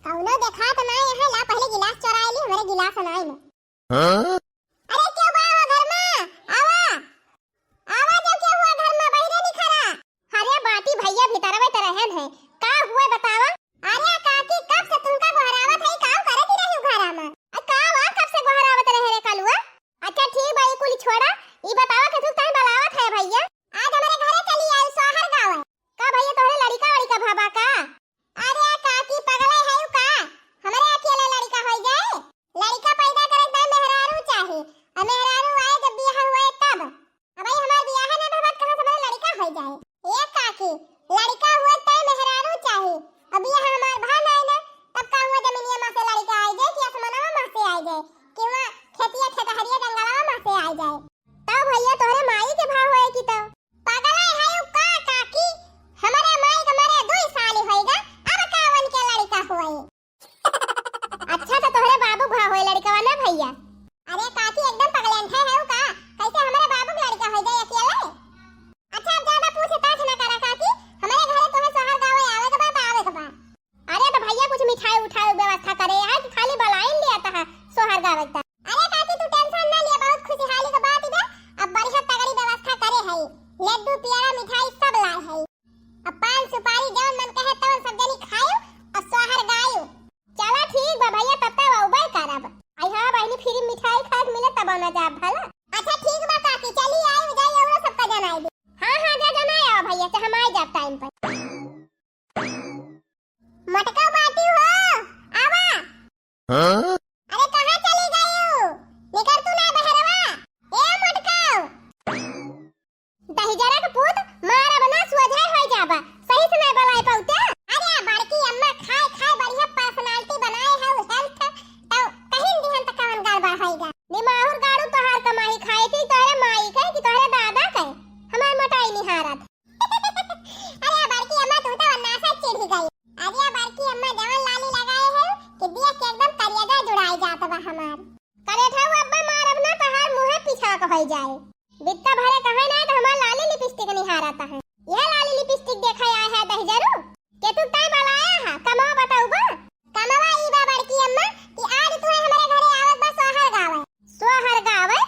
कौनो देखा तो नहीं है ला पहले गिलास चुरा ली हमारे गिलास नहीं में। हां अरे क्यों बा वो घर में आवा आवा जब क्या हुआ घर में बहिरे नहीं खरा। अरे बाटी भैया भीतर में रहन है का हुआ बतावा। अरे काकी कब से तुमका गोहरावत है काम करे की नहीं घरा में का वा कब से गोहरावत रहे रे कलुआ। अच्छा ठीक भाई कुल छोड़ा ई बतावा कि तू कहीं बलावत है भैया। आज हमारे घरे चली आई सोहर गांव है का भैया तोहरे लड़का भाबा का। अरे काकी पगले है यू का हमारे अकेले लड़का हो जाए लड़का पैदा करे त मेहरारू चाहे और मेहरारू आए जब बियाह हुए तब अब भाई हमार बियाह ना भगत कहां से हमारे लड़का हो जाए। ए काकी लड़का हुए त मेहरारू चाहे अब बियाह हमार भान है ना तब का हुआ जमीनिया मां से लड़का आ जाए कि आसमानवा मां से आ जाए कि वहां खेतिया खेतहरिया जंगलवा मां से आ जाए तब भैया तोहरे माई के भाव होए की तब पगले है यू का काकी हमारे माई के मरे 2 साल होएगा अब कावन के लड़का हुए। अच्छा तो तोहरे बाबू भा होए लड़का ना भैया। अरे काकी एकदम पगलन है यू का कैसे हमारे बाबू के लड़का हो जाए अकेले। अच्छा अब ज्यादा पूछताछ ना करा काकी हमारे घरे तोहे सोहर गावे आवे के बाद आवे के बाद। अरे तो भैया कुछ मिठाई उठाई व्यवस्था करे आज खाली बलाइन ले आता है सोहर गावे का। अरे काकी तू टेंशन ना ले बहुत खुशहाली के बात इधर अब बढ़िया तगड़ी व्यवस्था करे है लड्डू पियारा मिठाई सब लाए है अब पान सुपारी जौन मन कहे तौन सब जनी खायो और सोहर गायो। चला ठीक बा भैया तब तक उबई करब आई हां बहनी फ्री मिठाई खाद मिले तब ना जा भला। अच्छा ठीक बा काकी चली आई जाई और सबका जनाई दे। हां हां जा जनाई आ भैया चाहे हम आ जा टाइम पर। मटका बाटी हो आवा। हां अरे कहां चली गई हो निकल तू ना बहरवा ए मटका दही जरा के पूत मारा बना सुझाई हो जाबा सही से नहीं बलाई पौते। अरे बड़की अम्मा खाए खाए बढ़िया पर्सनालिटी बनाए है हेल्थ तो कहीं दिहन तक कवन गड़बड़ होएगा निमाहुर गाड़ू तोहार कमाई खाए थी तोरे माई के कि तोरे दादा के हमार मोटाई निहारत। अरे बड़की अम्मा तू तो अन्नासा चिढ़ गई। अरे बड़की अम्मा जवन लाली लगाए है कि देख के एकदम करियदा जुड़ाई जात बा हमार करे था अब्बा मारब ना तोहार मुंह पीछा के हो जाए बित्ता भरे कहे ना तो हमार लाली लिपस्टिक निहारता है। यह लाली लिपस्टिक देखा आया है दहजरू के तू टाइम आया है कमा बताऊ बा कमावा ई बा बड़की अम्मा कि आज तू हमारे घरे आवत बा सोहर गावे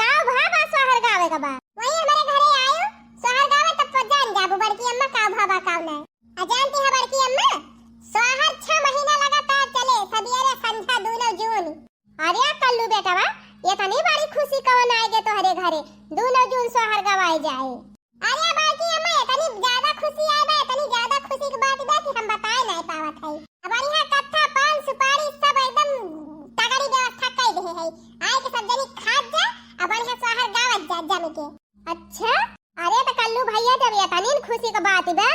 का भाबा सोहर गावे का बा वही हमारे घरे आयो सोहर गावे तब तो जान जाबू बड़की अम्मा का भाबा का नहीं अजानती है बड़की अम्मा सोहर 6 महीना लगातार चले सवेरे संध्या दोनों जून। अरे कल्लू बेटा बा ये तो नहीं बड़ी खुशी कौन आएगे तोहरे घरे दोनों जून सोहर गवाए जाए। अरे बाकी अम्मा इतनी ज्यादा खुशी आए बा इतनी ज्यादा खुशी की बात बा कि हम बताए नहीं पावत है। अब बढ़िया कत्था पान सुपारी सब एकदम तगड़ी व्यवस्था कर दे है आए के सब जनी खा जा अब बढ़िया सोहर गावत जा जम के। अच्छा अरे तो कल्लू भैया जब इतनी खुशी की बात बा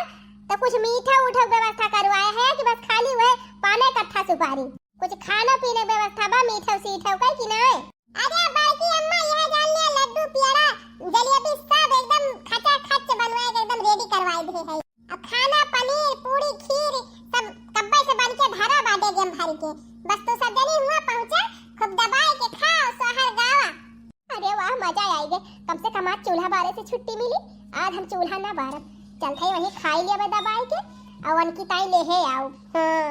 तो कुछ मीठा उठा व्यवस्था करवाए है कि बस खाली वह पाने कट्ठा सुपारी कुछ खाना पीने व्यवस्था बा मीठा सीठा का कि नहीं। अरे बाकी अम्मा यह जान ले लड्डू पियारा जलेबी सब एकदम खचा खच बनवाए के एकदम रेडी करवाए दे है। अब खाना पनीर पूरी खीर सब कब्बे से बन के भरा बाटे गेम भर के बस तो सब जनी हुआ पहुंचा खूब दबाए के खाओ सोहर गावा। अरे वाह मजा आएगा कम से कम आज चूल्हा बारे से छुट्टी मिली आज हम चूल्हा ना बारब चलते वहीं खाई लिया दबाए के और उनकी ताई ले है आओ। हां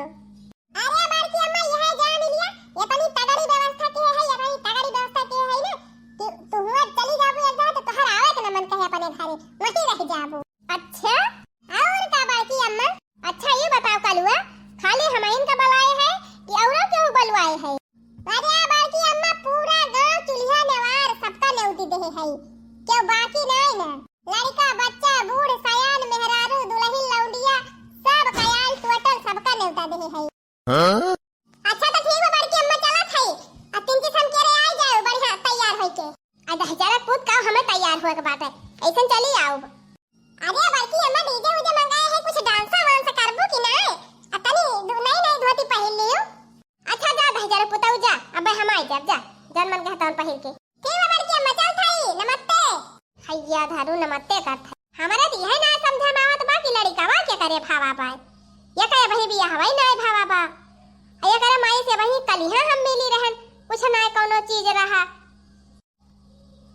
अरे बाकी अम्मा यह जान लिया ये तनी तगड़ी व्यवस्था के है ये तनी तगड़ी व्यवस्था के है ना कि तू हुआ चली जाबू एक जगह तो तोहर आवे के न मन कहे अपने घरे वहीं रह जाबू। अच्छा और का बाकी अम्मा अच्छा ये बताओ कलुआ खाली हमइन का बलाए है कि औरो क्यों बलवाए है। अरे बाकी अम्मा पूरा गांव चुल्हा नेवार सबका न्योती दे है क्यों बाकी नहीं ना लड़का बच्चा बूढ़ सयान मेहरारू दुल्हन लौंडिया सब कयाल टोटल सबका न्योता दे है। हां अच्छा तो ठीक है बड़की अम्मा चला थई अब 3 किस्म के रे आ जाओ बढ़िया तैयार होई के आ दहजरा पूत का हमें तैयार होए के बात है ऐसन चली आओ। अरे बड़की अम्मा डीजे मुझे मंगाए है कुछ डांसा वांसा करबो कि नहीं अतनी नहीं धोती पहन लियो। अच्छा जा दहजरा पुताऊ जा अब हम आई जा जन मन कहता पहन के ठीक है बड़की अम्मा चल थई नमस्ते हैया धारू नमस्ते करत हमारा दी है ना समझा मावत बाकी लड़का वा क्या करे भावा पाए ये कहे वही बिया हवाई ना भावा बा ये करे माई से वही कलिहा हम मिली रहन कुछ ना कोनो चीज रहा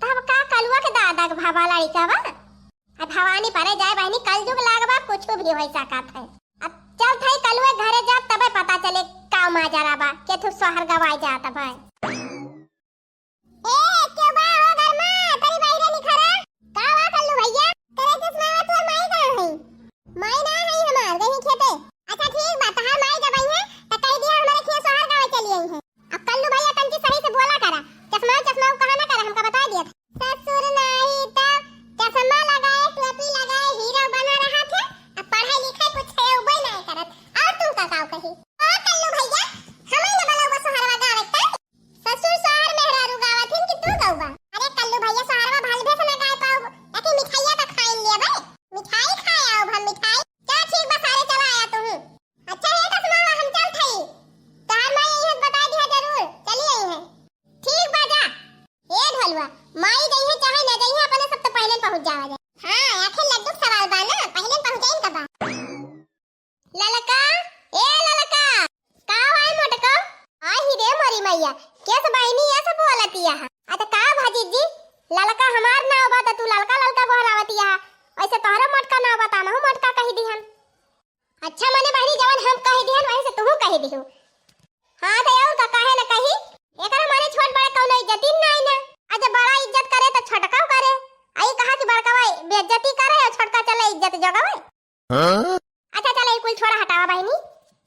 तब का कलुआ के दादा के भावा लड़का बा अब भवानी परे जाए बहनी कल जुग लागबा कुछ भी होई सकत है। अब चल थई कलुए घरे जा तबे पता पता चले का माजरा बा के तू सोहर गवाई जाता भाई। ए क्यों बा हो घर में तेरी बाहर निखरा का वा कल्लू भैया तेरे चश्मा तू माई का है माई ना है हमार गई खेते। अच्छा ठीक बा तहार माई जब आई है त कह दिया हमारे खेत सोहर गवाई चली आई है। अब कल्लू भैया तंती सही से बोला करा चश्मा चश्मा कहां ना करा हमका बता दिया ससुर नहीं तो चश्मा लगाए टोपी लगाए हीरो बना रहा थे अब पढ़ाई लिखाई कुछ है उबई नहीं करत और तुम का काव कही ओ कल्लू भैया हमें न बोलो सोहरवा गावत ससुर सोहर मेहरारू गावत कि तू गावा। अरे कल्लू भैया सोहरवा भाल भेस ना गाय पाओ ताकि मिठाइया तो खाई लिए भाई मिठाई खाए आओ हम मिठाई क्या ठीक बा सारे चला आया तू। अच्छा है चश्मा हम चल थई तार माई ये बता दिया जरूर चली आई है ठीक बा जा। ए ढलवा माई गई है चाहे न गई है अपने सब तो पहले पहुंच जावा जाए। हां आखिर लड्डू सवाल बा ना पहले पहुंचाइन कबा ललका ए ललका का है मोटका आही रे मोरी मैया केस बहिनी ये सब बोलतिया है। अच्छा का भाजी जी ललका हमार नाव बा त तू ललका ललका बोलावतिया ऐसे तोहरा मोटका नाव बता ना मोटका कहि दिहन। अच्छा माने बहिनी जवन हम कहि दिहन वैसे तू कहि दिहु। हां त और का काहे न कहि एकरा माने छोट बड़ा कौनो इज्जत ही नहीं ना आज बड़ा इज्जत करे त छोटका करे आई कहा कि बड़का भाई बेइज्जती करे और छोटका चले इज्जत जगावे। हां अच्छा चले कुल छोड़ा हटावा बहिनी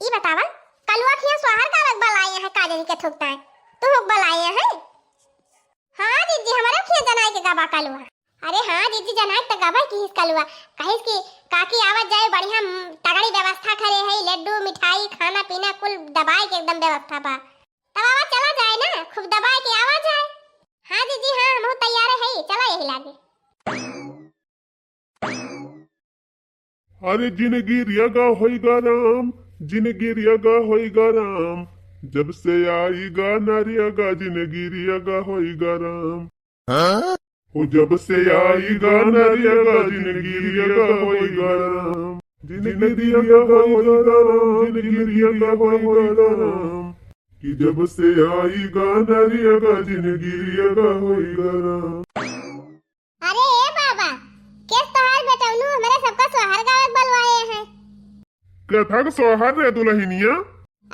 ई बतावा कलुआ खिया सोहर का अलग बलाए है काजनी के थुकता है तू हुक बलाए है। हां दीदी हमारे खिया जनाई के गाबा कलुआ। अरे हां दीदी जनाई त गाबा की इस कलुआ कहिस की काकी आवत जाए बढ़िया तगड़ी व्यवस्था करे है लड्डू मिठाई खाना पीना कुल दबाई के एकदम व्यवस्था बा तब आवा चला जाए ना खूब दबाई के आवा जाए। हां दीदी हां हम तैयार है चला यही लागे। अरे जिंदगी रियागा होइगा राम जिंदगी रियागा होइगा राम जब से आईगा नारियागा जिंदगी रियागा होइगा राम। हो जब से आईगा नारियागा जिंदगी रियागा होइगा राम जिंदगी रियागा होइगा राम जिंदगी रियागा होइगा राम कि जब से आईगा नारियागा जिंदगी रियागा होइगा राम। अरे ए बाबा किस तोहार बेटवनु हमारे सबका सोहर गावत बलवाए हैं क्या था सोहर रे दुल्हनिया।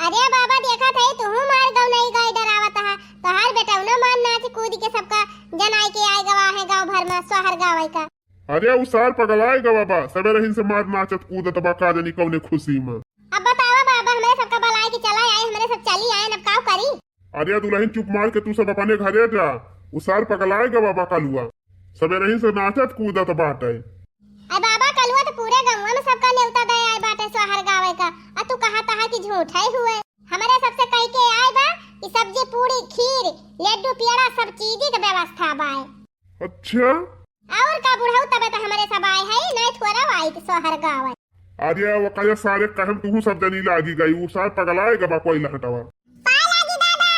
अरे बाबा देखा थे तू मार गौ नहीं गई डरावत है तोहार बेटवनु मान नाच कूद के सबका जनाई के आए गवा है गांव भर में सोहर गावे का। अरे उसार पगलाएगा बाबा सवेरे ही से मार नाचत कूदत बा काजनी कौने खुशी में। अब बतावा बाबा हमारे सबका बलाए की चला आए हमारे सब चली आए अब काव करी। अरे दुल्हन चुप मार के तू सब अपने घरे जा उसार पगलाएगा बाबा कलुआ सवेरे ही से नाचत कूदत बाटे। अरे बाबा कलुआ तो पूरे गांव में सबका न्योता दे आए बाटे सोहर गावे का और तू कहा था कि झूठ है हुए हमारे सबसे कह के आए बा कि सब्जी पूरी खीर लड्डू पेड़ा सब चीज की व्यवस्था बा। अच्छा और का बुढ़ाऊ तबे तो हमारे सब आए है नहीं थोड़ा आई तो सोहर गावे। अरे वो कहे सारे कहम तू सब जनी लागी गई उसार पगलाएगा बा कोई लहटवा पाए लागी दादा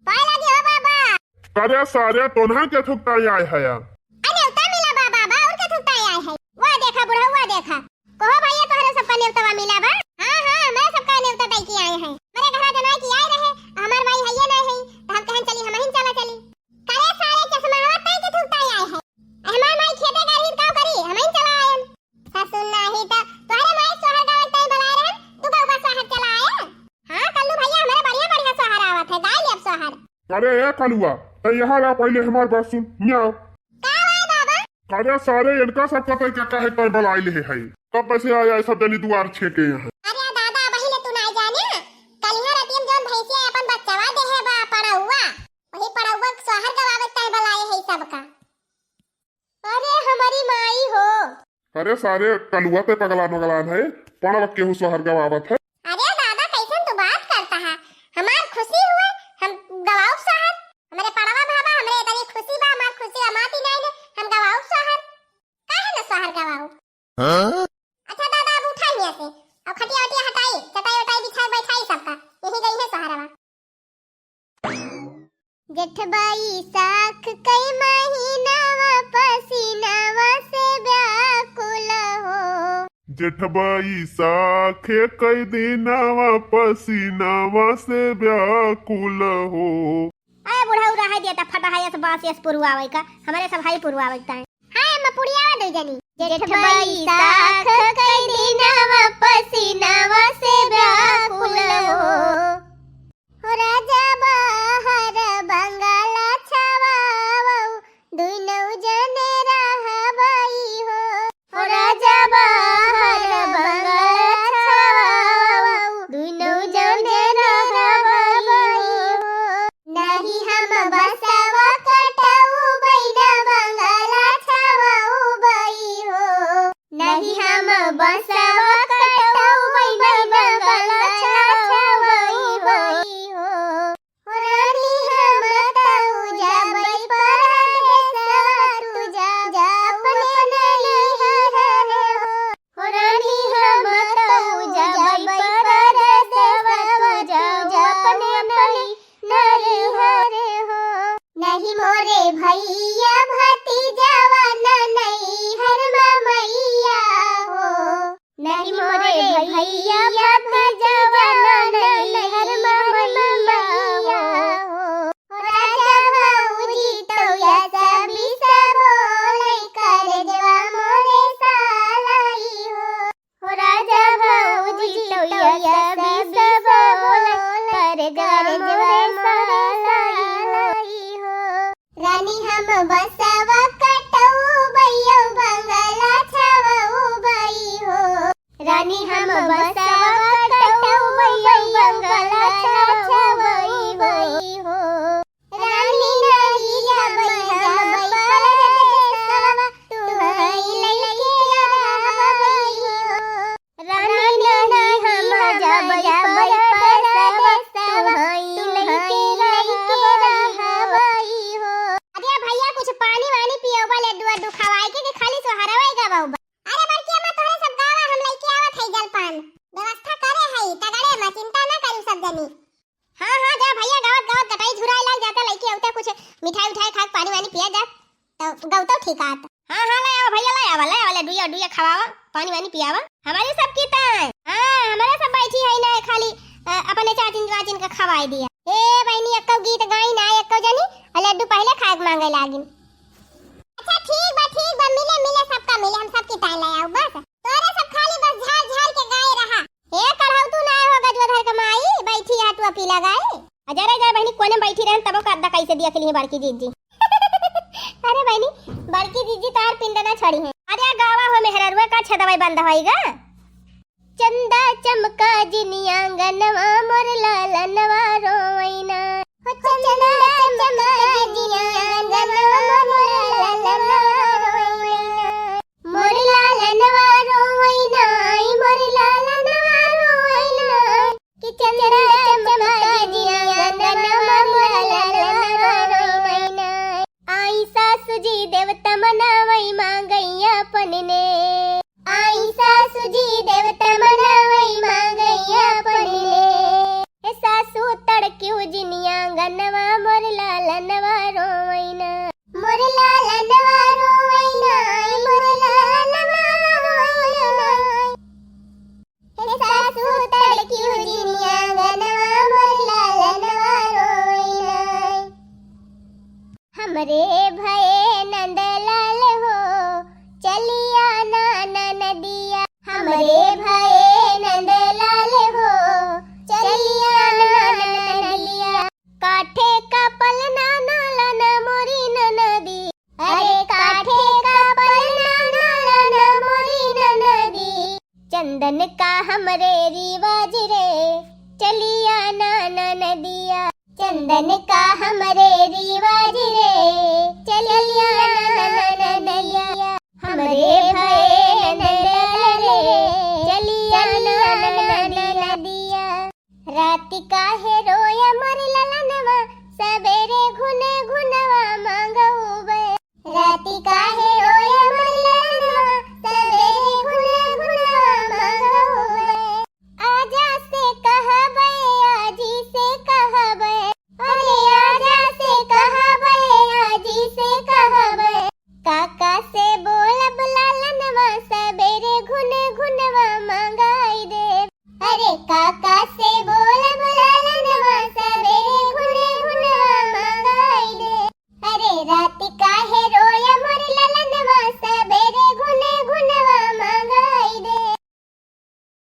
पाए लागी हो बाबा। अरे सारे तोन्हा के थुकता आए है या अरे उता मिला बा बाबा और के थुकता आए है वो देखा बुढ़ाऊ वो देखा कहो भैया तोहरे सब नेवता मिला बा। हां हां हमारे सबका नेवता दई की आए हैं मेरे घर जनाई की आए रहे हमार भाई है नहीं है तो हम कहन चली हम ही चला चली करे सारे चश्मा तई के थुकता आए है हमार माई खेते गरीब का करी हम ही चला आए ससुर नहीं तो तोहरे माई सोहर गावे तई बलाए रहे तू का सोहर चला आए। हां कल्लू भैया हमारे बढ़िया बढ़िया सोहर आवत है गाय ले अब सोहर। अरे ए कलुआ त यहाँ ला पहले हमार बात सुन मियाओ का भाई बाबा अरे सारे इनका सब पता क्या कहे कर बलाई ले है कब से आया सब जनी दुआर छेके यहाँ। अरे दादा बहिले तू नहीं जाने कल यहाँ रतियम जोन भैंसिया अपन बच्चावा देहे बा पड़ाउआ वही पड़ाउआ सोहर गवावे तय बलाए है सबका। अरे हमारी माई हो। अरे सारे कलुआ पे पगलान है पड़वा केहू सोहर गवावत है। अरे दादा कैसन तू बात करता है हमार खुशी हुए हम गवाऊ सोहर हमारे पड़वा भाबा हमरे इतनी खुशी बा हमार खुशी अमाती नहीं ने हम गवाऊ सोहर काहे न सोहर गवाऊ। अच्छा दादा अब उठा हिया से अब खटिया वटिया हटाई चटाई वटाई बिछाई बैठाई सबका यही गई है सोहरवा। जेठबाई साख कई महीनावा पसीनावा से व्याकुल हो जेठबाई साखे कई दिनावा पसीनावा से व्याकुल हो। अरे बुढ़ाऊ रहा दिया त फटा है बास यस पुरवावे का हमारे सब भाई पुरवावे का है। हां हम पुरियावा दे जनी जेठबाई साख कई दिनावा पसीनावा से व्याकुल हो भैया भतीजवा नई हर मैया हो राजा भौजी तो या सभी सब बोले कर जवा मोरे सालाई हो राजा भौजी तो या सभी सब बोले कर जवा मोरे सालाई हो रानी हम बसवा कटऊ भैया बंगला छवऊ भई हो रानी हम बसवा कटऊ भैया बंगला छवई भई हो रानी नहीं भैया परदेसवा तू हई लइके रहबई हो रानी नहीं हम जबई परदेसवा तू हई लइके रहबई हो अरे भैया कुछ पानी वानी पियो बा लड्डू खवाए के खाली सोहरवाई गवाऊ बा अरे बड़की अम्मा तोरे सब गावा हम लइके आवत हई जलपान व्यवस्था करे हई तगड़े में चिंता ना करू सब जनी हां हां जा भैया गावत गावत कटाई झुराई लग जाता लइके औते कुछ मिठाई उठाई खा पानी वानी पिया जा तो गौतो ठीक आत हां हां ले आवा भैया ले आवा लड्डू खवावा पानी वानी पियावा हमारे सब की ताई हां हमारे सब बैठी हई ना खाली अपने चाचिन का खवाई दिया ए बहनी अक्को गीत गाई ना अक्को जनी लड्डू पहले खाए मांगे लागिन अच्छा ठीक बा मिले सबका मिले हम सबकी ताई ले आऊ बस तोरे सब खाली बस झाड़ के गाए रहा ए करहौ तू ना हो गजवा धर के माई बैठी है तू पी लगाए अजरे जा बहनी कोने बैठी रहन तब का अद्दा कैसे दिया के लिए बड़की जीजी अरे बहनी बड़की जीजी तार पिंडना छड़ी है अरे गावा हो मेहररुआ का छदवाई बंद होईगा चंदा चमका जिनी आंगनवा मोर लालनवा रोइना हो चंदा चमका जिनी आंगनवा मोर लालनवा रोइना मोर लालनवा रोइना मोर लालनवा रोइना कि चंदा चमका जिनी आंगनवा मोर लालनवा रोइना आई सासु जी देवता मनावई मांगैया पनने आई सासु जी देवता मनावई मांगैया पनने हे सासु तड़क्यू जिनिया गनवा मोर लालनवा रोइना मोर लालनवा रोइना मोर लालनवा रोइना हे सासु तड़क्यू जिनिया गनवा मोर लालनवा रोइना हमरे भये नंदलाल हो चलिया ना नदिया हमरे भये नंदलाल हो चलिया ना नदिया काठे का पलना नालन मोरी नदी अरे काठे का पलना नालन मोरी नदी चंदन का हमरे रिवाज रे चलिया ना नदिया चंदन का हमरे रिवाज रे चलिया ना नदिया हमरे भये नंदलाल रे चलिया ना नदिया रात का है रोया मोर ललनवा सवेरे घुने घुनवा मांगऊ बे रात का है